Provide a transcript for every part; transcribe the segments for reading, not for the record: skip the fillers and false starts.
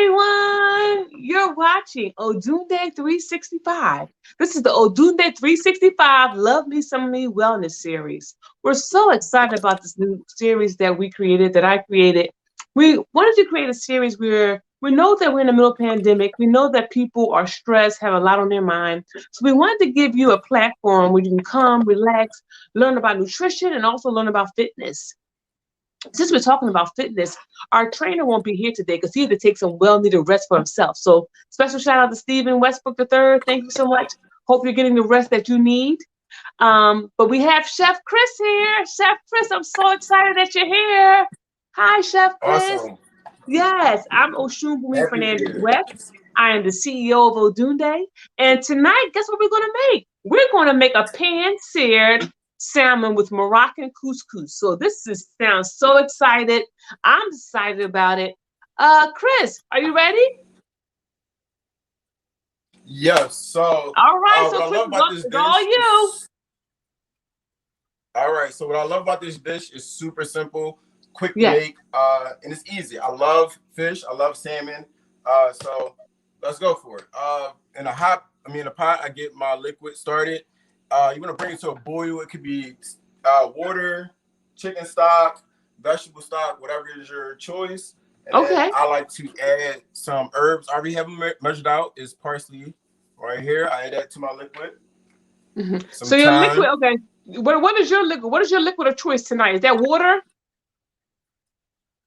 everyone. You're watching ODUNDE365. This is the ODUNDE365 Love Me, Some of Me Wellness series. We're so excited about this new series that I created. We wanted to create a series where we know that we're in the middle of a pandemic. We know that people are stressed, have a lot on their mind. So we wanted to give you a platform where you can come, relax, learn about nutrition, and also learn about fitness. Since we're talking about fitness, our trainer won't be here today because he had to take some well-needed rest for himself. So special shout out to Stephen Westbrook III. Thank you so much. Hope you're getting the rest that you need. But we have Chef Chris here. Chef Chris, I'm so excited that you're here. Hi, Chef Chris. Awesome. Yes, I'm Oshunbumi Happy to be Fernandez here. West. I am the CEO of Odunde. And tonight, guess what we're going to make? We're going to make a pan-seared salmon with Moroccan couscous. So sounds so excited. I'm excited about it. Chris, are you ready? Yes. So, All right. what So I Chris, love about this it's all dish you. is, all right. So, what I love about this dish is super simple, quick to Yes. make, and it's easy. I love fish. I love salmon. So let's go for it. In a pot, I get my liquid started. You want to bring it to a boil. It could be water, chicken stock, vegetable stock, whatever is your choice. And then Okay. I like to add some herbs. I already have them measured out. Is parsley right here. I add that to my liquid. Some So your liquid, thyme. okay. What is your liquid? What is your liquid of choice tonight? Is that water?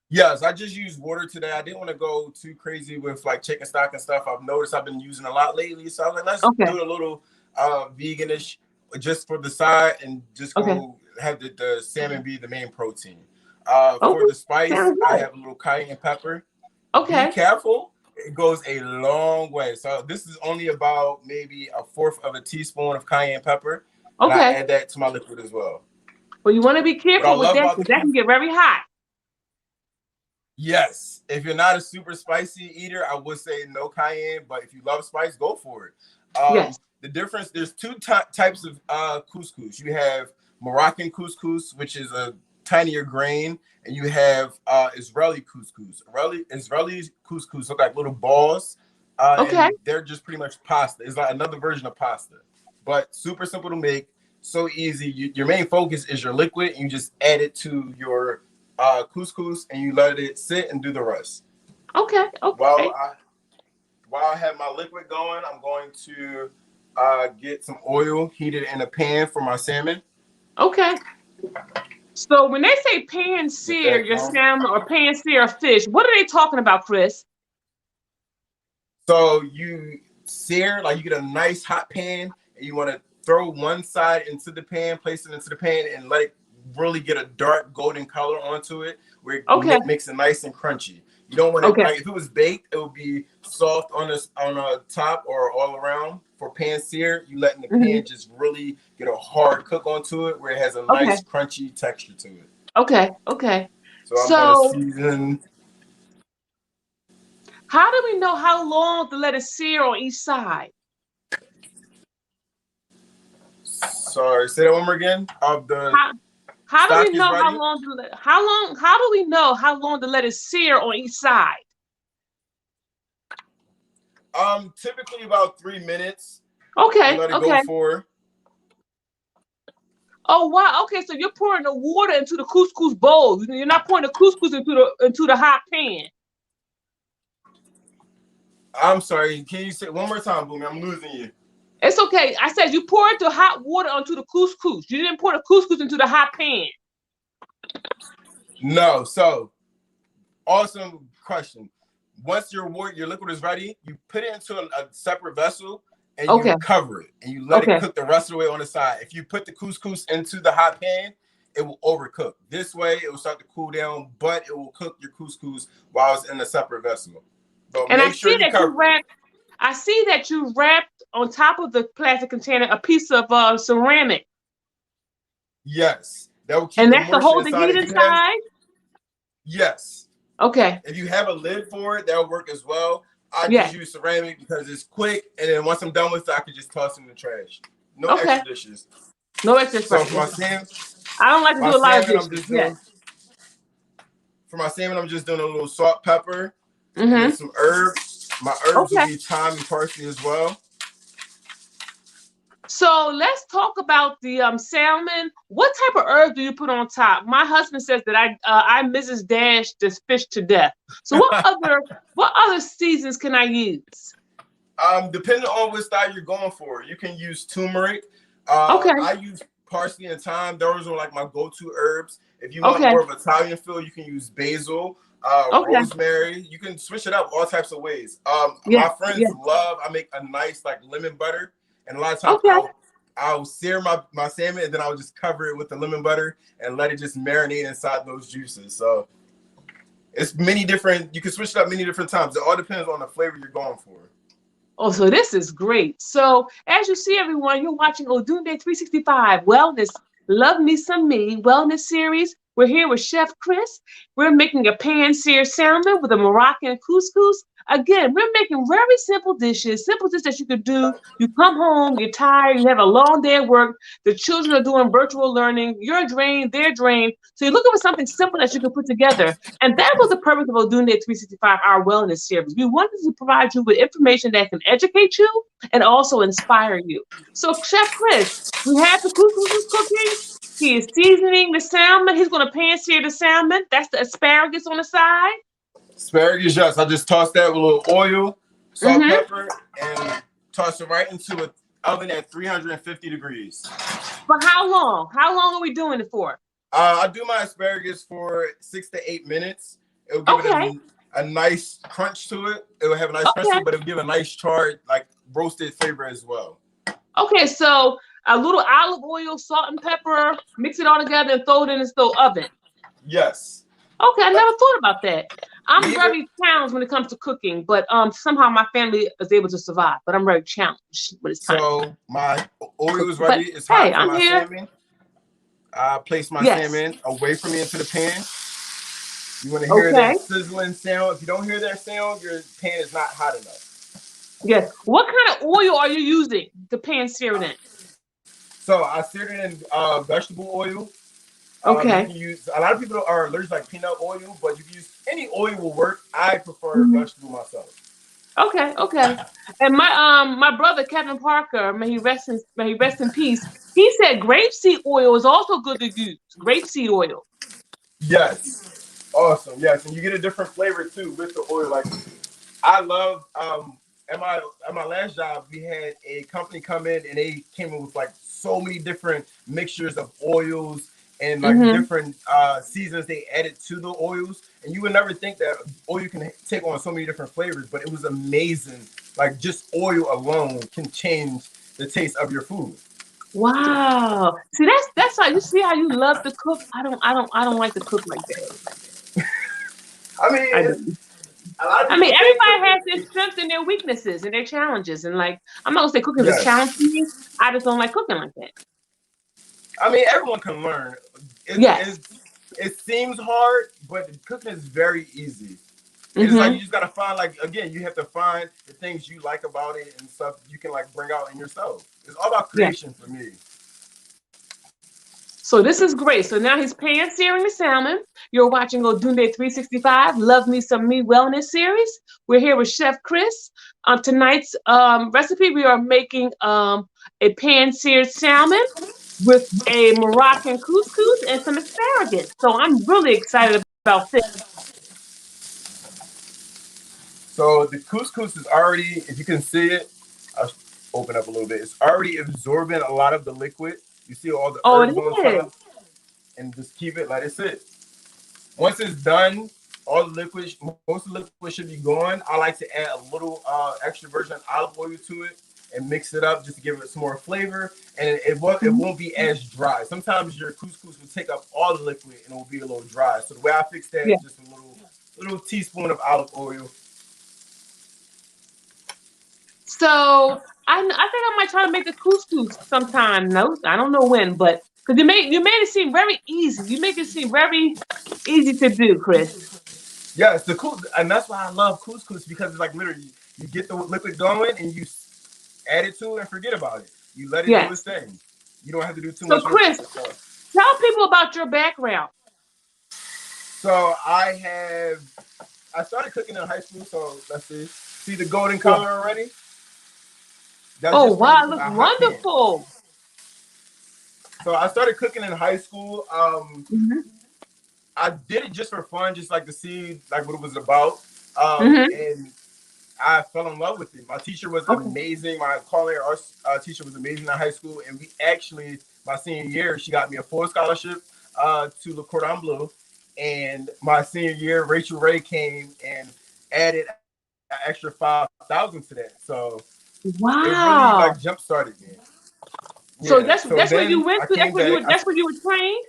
Yes, I just used water today. I didn't want to go too crazy with like chicken stock and stuff. I've noticed I've been using a lot lately. So I was like, let's Okay. do it a little veganish just for the side and just Okay. go have the salmon be the main protein. Okay. For the spice, Sounds I good. have a little cayenne pepper. Be Okay. careful. It goes a long way. So this is only about maybe a fourth of a teaspoon of cayenne pepper. And I Okay. add that to my liquid as well. Well, you want to be What I careful with love that about because the that can get very hot. Yes, if you're not a super spicy eater, I would say no cayenne. But if you love spice, go for it. Yes. The difference, there's two types of couscous. You have Moroccan couscous, which is a tinier grain, and you have Israeli couscous. Israeli couscous look like little balls, Okay. and they're just pretty much pasta. It's like another version of pasta, but super simple to make, so easy. Your main focus is your liquid, and you just add it to your couscous, and you let it sit and do the rest. Okay. While Okay. I have my liquid going, I'm going to get some oil heated in a pan for my salmon. Okay. So when they say pan Get sear that your going. salmon or pan sear fish, what are they talking about, Chris? So you sear, like you get a nice hot pan, and you want to throw one side into the pan, place it into the pan, and let it really get a dark golden color onto it, where Okay. it makes it nice and crunchy. You don't want it Okay. like if it was baked, it would be soft on the top or all around. For pan sear, you letting the hmm pan just really get a hard cook onto it, where it has a Okay. nice crunchy texture to it. Okay. Okay. So I'm gonna So season. how do we know how long to let it sear on each side? Sorry, say that one more again. Of the How how do we stock is know ready. how do we know how long to let it sear on each side? Typically about 3 minutes. You Okay. let it go Okay. for. Oh wow. Okay. So you're pouring the water into the couscous bowl. You're not pouring the couscous into the hot pan. I'm sorry. Can you say it one more time, Boomy? I'm losing you. It's okay. I said you poured the hot water onto the couscous. You didn't pour the couscous into the hot pan. No. So awesome question. Once your liquid is ready, you put it into a separate vessel and Okay. you cover it and you let it Okay. cook the rest of the way on the side. If you put the couscous into the hot pan, it will overcook. This way, it will start to cool down, but it will cook your couscous while it's in a separate vessel. But And make sure you cover it. I see that you wrapped on top of the plastic container a piece of ceramic. Yes, that will keep And the that's to moisture hold the inside. heat inside? Yes. Okay. If you have a lid for it, that'll work as well. I Yes. just use ceramic because it's quick, and then once I'm done with it, I can just toss it in the trash. No Okay. extra dishes. No extra So pressure. I don't like to my do a lot of salmon, I'm dishes. just Yes. doing for my salmon, I'm just doing a little salt, pepper, and then some herbs. My herbs will Okay. be thyme and parsley as well. So let's talk about the salmon. What type of herb do you put on top? My husband says that I Mrs. Dash this fish to death. So what other seasons can I use? Depending on what style you're going for, you can use turmeric. Okay. I use parsley and thyme. Those are like my go-to herbs. If you want Okay. more of Italian feel, you can use basil, Okay. rosemary. You can switch it up all types of ways. Yeah. My friends love. I make a nice like lemon butter, and a lot of times Okay. I'll sear my salmon, and then I'll just cover it with the lemon butter and let it just marinate inside those juices. So it's many different. You can switch it up many different times. It all depends on the flavor you're going for. Oh, so this is great. So as you see, everyone, you're watching ODUNDE365 Wellness, Love Me Some Me Wellness Series. We're here with Chef Chris. We're making a pan-seared salmon with a Moroccan couscous. Again, we're making very simple dishes that you could do. You come home, you're tired, you have a long day at work, the children are doing virtual learning, you're drained, they're drained. So you're looking for something simple that you can put together. And that was the purpose of ODUNDE365, our wellness series. We wanted to provide you with information that can educate you and also inspire you. So Chef Chris, we have the couscous cooking. He is seasoning the salmon. He's going to pan-sear the salmon. That's the asparagus on the side. Asparagus, yes. I just toss that with a little oil, salt, pepper, and toss it right into an oven at 350 degrees. For how long? How long are we doing it for? I do my asparagus for 6 to 8 minutes. It'll give it a nice crunch to it. It will have a nice crunch to it, but it'll give a nice charred, like roasted flavor as well. Okay, so a little olive oil, salt and pepper, mix it all together and throw it in the oven. Yes. Okay, I never thought about that. I'm very challenged when it comes to cooking, but somehow my family is able to survive. But I'm very challenged when it's time. So my oil is ready. It's hot for my salmon. I place my salmon away from me into the pan. You want to hear that sizzling sound. If you don't hear that sound, your pan is not hot enough. Yes. What kind of oil are you using to pan sear it in? So I seared it in vegetable oil. Okay. You can use, a lot of people are allergic like peanut oil, but you can use any oil will work. I prefer vegetable myself. Okay, okay. And my brother Kevin Parker, may he rest in peace. He said grapeseed oil is also good to use. Grapeseed oil. Yes. Awesome. Yes, and you get a different flavor too with the oil. Like I love at my last job, we had a company come in and they came in with like so many different mixtures of oils and like different seasons they added to the oils. And you would never think that oil can take on so many different flavors, but it was amazing. Like just oil alone can change the taste of your food. Wow. See, that's how you see how you love to cook. I don't like to cook like that. I mean, everybody has their strengths and their weaknesses and their challenges. And like, I'm not gonna say cooking is a challenge for me. I just don't like cooking like that. I mean, everyone can learn. It seems hard, but cooking is very easy. It's like you just gotta find, like, again, you have to find the things you like about it and stuff you can like bring out in yourself. It's all about creation for me. So this is great. So now he's pan searing the salmon. You're watching ODUNDE365 Love Me Some Me Wellness Series. We're here with Chef Chris. On tonight's recipe, we are making a pan seared salmon with a Moroccan couscous and some asparagus. So I'm really excited about this. So the couscous is already, if you can see it, I'll open up a little bit. It's already absorbing a lot of the liquid. You see all the herbs on top, and just keep it, let it sit. Once it's done, all the liquid, most of the liquid should be gone. I like to add a little extra virgin olive oil to it and mix it up just to give it some more flavor, and it won't be as dry. Sometimes your couscous will take up all the liquid and it will be a little dry. So the way I fix that is just a little teaspoon of olive oil. So I think I might try to make the couscous sometime. No, I don't know when, but because you made it seem very easy. You make it seem very easy to do, Chris. Yeah, it's the couscous, and that's why I love couscous, because it's like literally you get the liquid going and you add it to it and forget about it. You let it do its thing. You don't have to do too much. So Chris, tell people about your background. So I I started cooking in high school, so let's see. See the golden color already? That's Oh, just from wow, it looks a hot pan. wonderful. So I started cooking in high school. Mm-hmm. I did it just for fun, just like to see like what it was about. Mm-hmm. And I fell in love with it. My teacher was Okay. amazing. My culinary arts teacher was amazing in high school, and we actually, my senior year, she got me a full scholarship to Le Cordon Bleu. And my senior year, Rachel Ray came and added an extra 5,000 to that. So it really Wow. like jump started me. So Yeah. that's So where you then went I to. came back. That's where you were trained.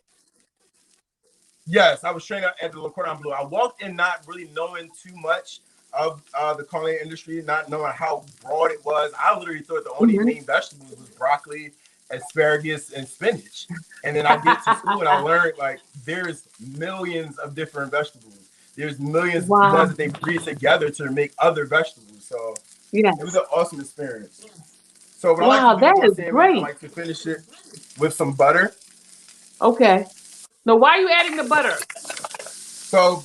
Yes, I was trained at the Le Cordon Bleu. I walked in not really knowing too much of the culinary industry, not knowing how broad it was. I literally thought the only Mm-hmm. main vegetables was broccoli, asparagus, and spinach. And then I get to school and I learned like there's millions of different vegetables. There's millions of Wow. ones that they breed together to make other vegetables. So it was Yes. an awesome experience. So what I like to Wow, do that with my is salmon, I great. like to finish it with some butter. Okay. Now, why are you adding the butter? So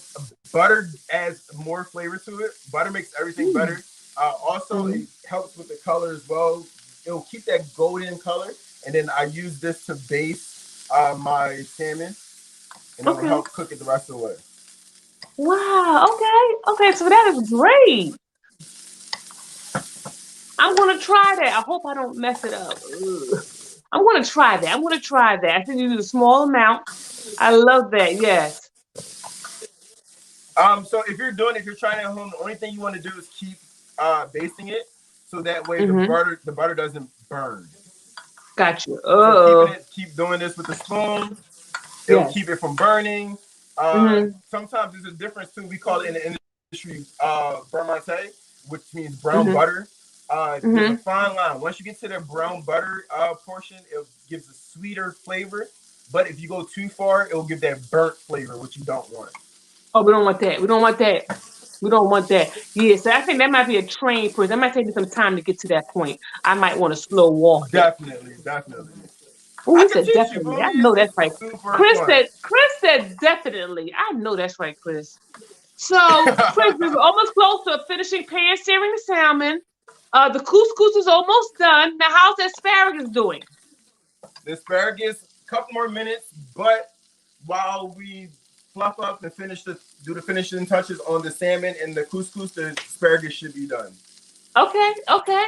butter adds more flavor to it. Butter makes everything better. Also, Mm-hmm. it helps with the color as well. It'll keep that golden color. And then I use this to base my salmon, and it'll Okay. help cook it the rest of the way. Wow. Okay. Okay. So that is great. I'm gonna try that. I hope I don't mess it up. Ugh. I'm gonna try that. I'm gonna try that. I think you use a small amount. I love that. Yes. So if you're trying it at home, the only thing you want to do is keep basting it, so that way Mm-hmm. the butter doesn't burn. Got you. So Oh. keep doing this with the spoon. It'll keep Yes. it from burning. Mm-hmm. Sometimes there's a difference too. We call it in the industry bermante, which means brown Mm-hmm. butter. There's a Mm-hmm. fine line. Once you get to the brown butter portion, it gives a sweeter flavor. But if you go too far, it will give that burnt flavor, which you don't want. Oh, we don't want that. We don't want that. We don't want that. Yeah, so I think that might be a trained person. That might take me some time to get to that point. I might want to slow walk it. Definitely, definitely. Oh, I he can said teach you, definitely. I Boomy. know that's right. It's super fun. Chris said definitely. I know that's right, Chris. So, Chris, we were almost close to finishing pan searing the salmon. The couscous is almost done. Now, how's the asparagus doing? The asparagus, a couple more minutes, but while we fluff up and do the finishing touches on the salmon and the couscous, the asparagus should be done. Okay, okay.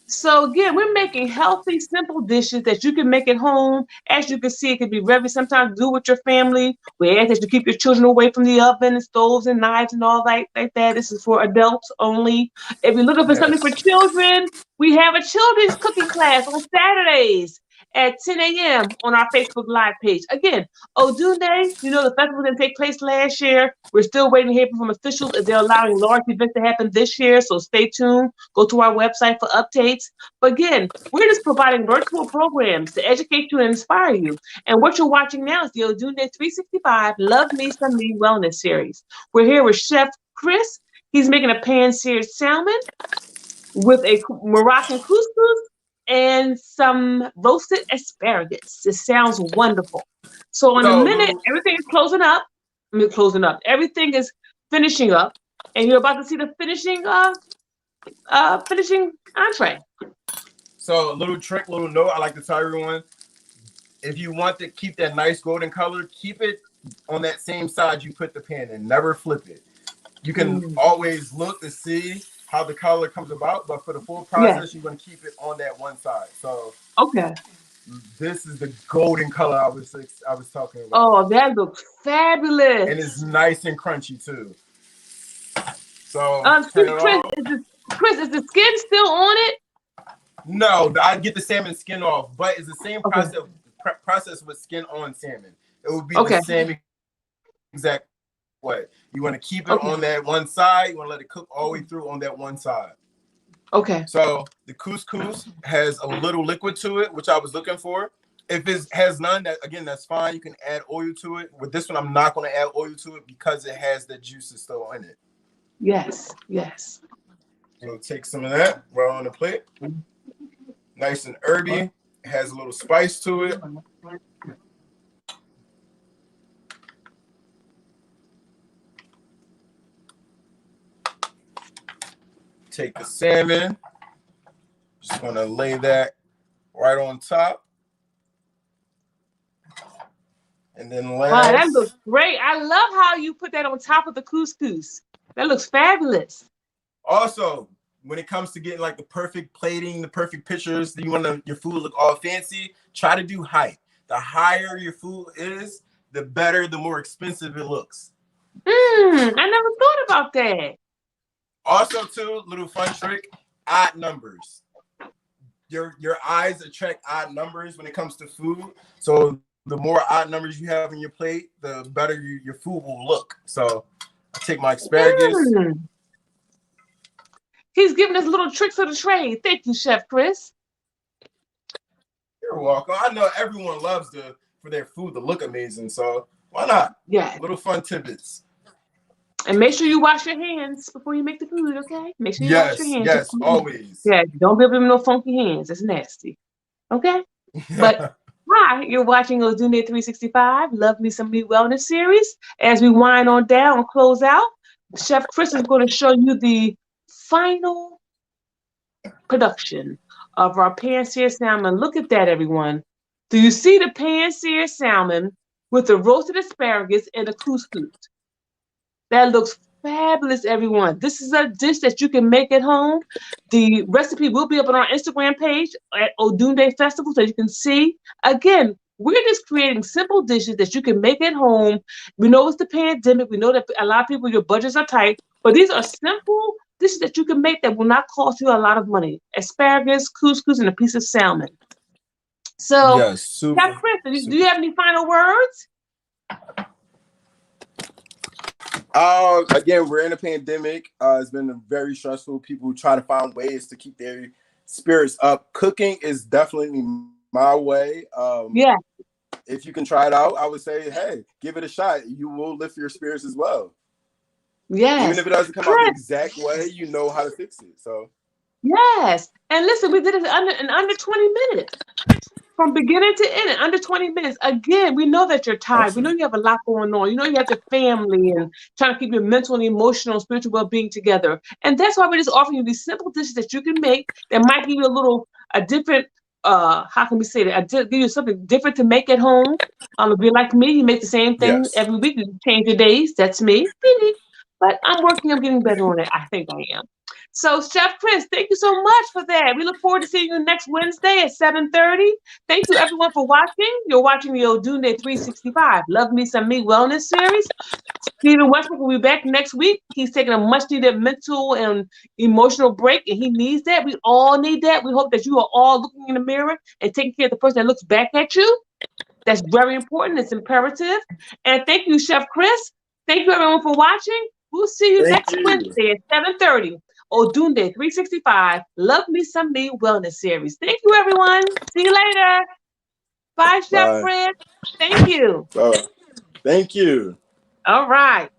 So again, we're making healthy, simple dishes that you can make at home. As you can see, it can be very sometimes do with your family. We ask that you keep your children away from the oven and stoves and knives and all that like that. This is for adults only. If you're looking for something for Yes. children, we have a children's cooking class on Saturdays at 10 a.m. on our Facebook Live page. Again, Odunde, you know the festival didn't take place last year. We're still waiting to hear from officials if they're allowing large events to happen this year. So stay tuned. Go to our website for updates. But again, we're just providing virtual programs to educate you and inspire you. And what you're watching now is the Odunde 365 Love Me Some Me Wellness Series. We're here with Chef Chris. He's making a pan-seared salmon with a Moroccan couscous and some roasted asparagus. It sounds wonderful. So in a So, minute, little, everything is closing up. I mean, closing up. Everything is finishing up, and you're about to see the finishing entree. so a little trick, little note I like to tell everyone: if you want to keep that nice golden color, keep it on that same side you put the pan in. Never flip it. You can Mm. always look to see how the color comes about, but for the full Yes. process, you're going to keep it on that one side. So Okay. this is the golden color I was talking about, Oh, that looks and it's fabulous. nice and crunchy too. So turn it Chris, off. Chris, is the skin still on it? No, I get the salmon skin off, but it's the same Okay. process with skin on salmon. It would be the Okay. same exact way. You want to keep it Okay. on that one side. You want to let it cook all the way through on that one side. Okay. So the couscous has a little liquid to it, which I was looking for. If it has none, that's fine. You can add oil to it. With this one, I'm not going to add oil to it because it has the juices still in it. Yes. Yes. So take some of that, roll on the plate. Nice and herby. It has a little spice to it. take the salmon. Just want to lay that right on top. And then last. Wow, that looks great. I love how you put that on top of the couscous. That looks fabulous. Also, when it comes to getting like the perfect plating, the perfect pictures, you want your food look all fancy, try to do height. The higher your food is, the better, the more expensive it looks. I never thought about that. Also, too, little fun trick, odd numbers. Your eyes attract odd numbers when it comes to food. So the more odd numbers you have on your plate, the better your food will look. So I take my asparagus. He's giving us little tricks of the trade. Thank you, Chef Chris. You're welcome. I know everyone loves for their food to look amazing. So why not? Yeah. Little fun tidbits. And make sure you wash your hands before you make the food, okay? Make sure you wash your hands. Yes, always. Yeah, don't give them no funky hands. It's nasty. Okay? But hi, you're watching ODUNDE365, Love Me Some Me Wellness series. As we wind on down and close out, Chef Chris is going to show you the final production of our pan-seared salmon. Look at that, everyone. Do you see the pan-seared salmon with the roasted asparagus and the couscous? That looks fabulous, everyone. This is a dish that you can make at home. The recipe will be up on our Instagram page at Odunde Festival so you can see. Again, we're just creating simple dishes that you can make at home. We know it's the pandemic. We know that a lot of people, your budgets are tight, but these are simple dishes that you can make that will not cost you a lot of money. Asparagus, couscous, and a piece of salmon. So, yes, super, Chef Chris, do you have any final words? Again, we're in a pandemic. It's been very stressful. People try to find ways to keep their spirits up. Cooking is definitely my way. Yeah. If you can try it out, I would say, hey, give it a shot. You will lift your spirits as well. Yes. Even if it doesn't come out the exact way, you know how to fix it. So. Yes. And listen, we did it in under 20 minutes. From beginning to end, in under 20 minutes. Again, we know that you're tired. We know you have a lot going on. You know you have the family and trying to keep your mental and emotional and spiritual well-being together. And that's why we're just offering you these simple dishes that you can make that might give you a different, how can we say that? Give you something different to make at home. If you're like me, you make the same thing every week. You change your days. That's me. But I'm working on getting better on it. I think I am. So, Chef Chris, thank you so much for that. We look forward to seeing you next Wednesday at 7:30. Thank you, everyone, for watching. You're watching the ODUNDE365 Love Me Some Me Wellness series. Stephen Westbrook will be back next week. He's taking a much-needed mental and emotional break, and he needs that. We all need that. We hope that you are all looking in the mirror and taking care of the person that looks back at you. That's very important. It's imperative. And thank you, Chef Chris. Thank you, everyone, for watching. We'll see you next Wednesday at 7:30. ODUNDE365 Love Me Some Me Wellness series. Thank you, everyone. See you later. Bye, Chef Chris. Thank you. Thank you. All right.